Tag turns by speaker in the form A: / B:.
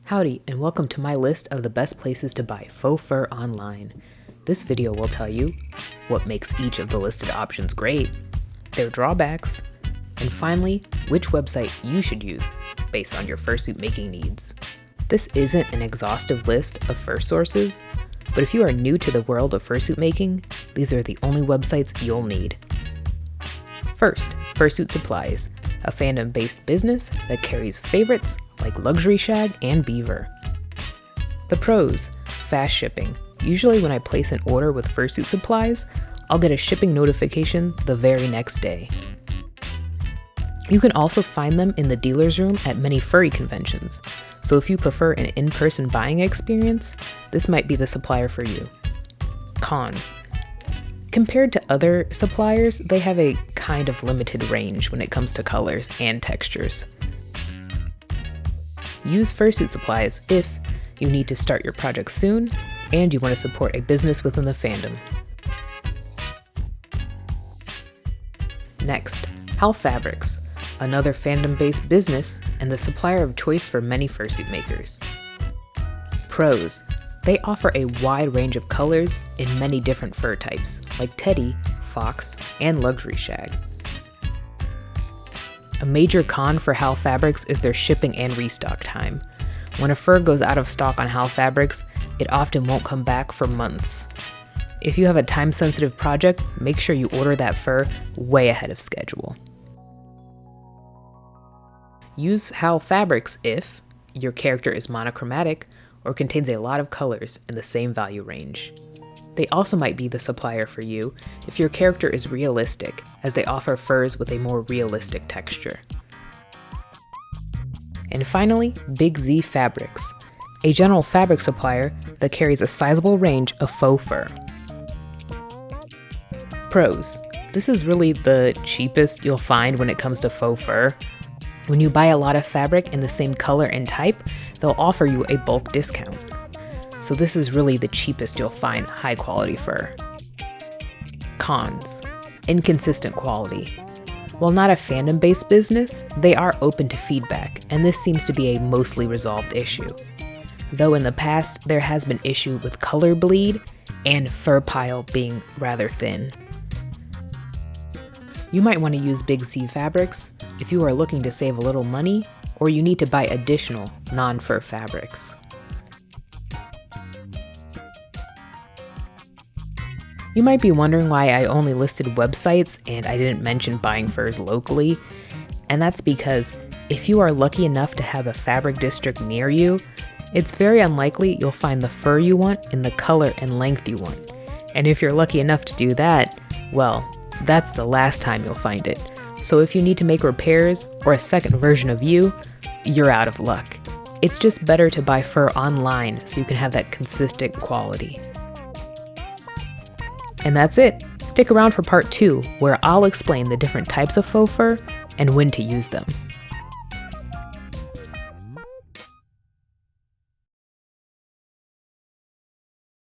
A: Howdy, and welcome to my list of the best places to buy faux fur online. This video will tell you what makes each of the listed options great, their drawbacks, and finally, which website you should use based on your fursuit making needs. This isn't an exhaustive list of fur sources, but if you are new to the world of fursuit making, these are the only websites you'll need. First, Fursuit Supplies, a fandom-based business that carries favorites like luxury shag and beaver. The pros: fast shipping. Usually when I place an order with Fursuit Supplies, I'll get a shipping notification the very next day. You can also find them in the dealer's room at many furry conventions, so if you prefer an in-person buying experience, this might be the supplier for you. Cons: compared to other suppliers, they have a kind of limited range when it comes to colors and textures. Use Fursuit Supplies if you need to start your project soon and you want to support a business within the fandom. Next, Howl Fabrics, another fandom-based business and the supplier of choice for many fursuit makers. Pros: they offer a wide range of colors in many different fur types, like teddy, fox, and luxury shag. A major con for Howl Fabrics is their shipping and restock time. When a fur goes out of stock on Howl Fabrics, it often won't come back for months. If you have a time-sensitive project, make sure you order that fur way ahead of schedule. Use Howl Fabrics if your character is monochromatic or contains a lot of colors in the same value range. They also might be the supplier for you if your character is realistic, as they offer furs with a more realistic texture. And finally, Big Z Fabrics, a general fabric supplier that carries a sizable range of faux fur. Pros: this is really the cheapest you'll find when it comes to faux fur. When you buy a lot of fabric in the same color and type, they'll offer you a bulk discount. So this is really the cheapest you'll find high quality fur. Cons: inconsistent quality. While not a fandom-based business, they are open to feedback, and this seems to be a mostly resolved issue. Though in the past, there has been issue with color bleed and fur pile being rather thin. You might want to use Big Z Fabrics if you are looking to save a little money or you need to buy additional non-fur fabrics. You might be wondering why I only listed websites and I didn't mention buying furs locally, and that's because if you are lucky enough to have a fabric district near you, it's very unlikely you'll find the fur you want in the color and length you want. And if you're lucky enough to do that, well, that's the last time you'll find it. So if you need to make repairs or a second version of you, you're out of luck. It's just better to buy fur online so you can have that consistent quality. And that's it. Stick around for part 2, where I'll explain the different types of faux fur and when to use them.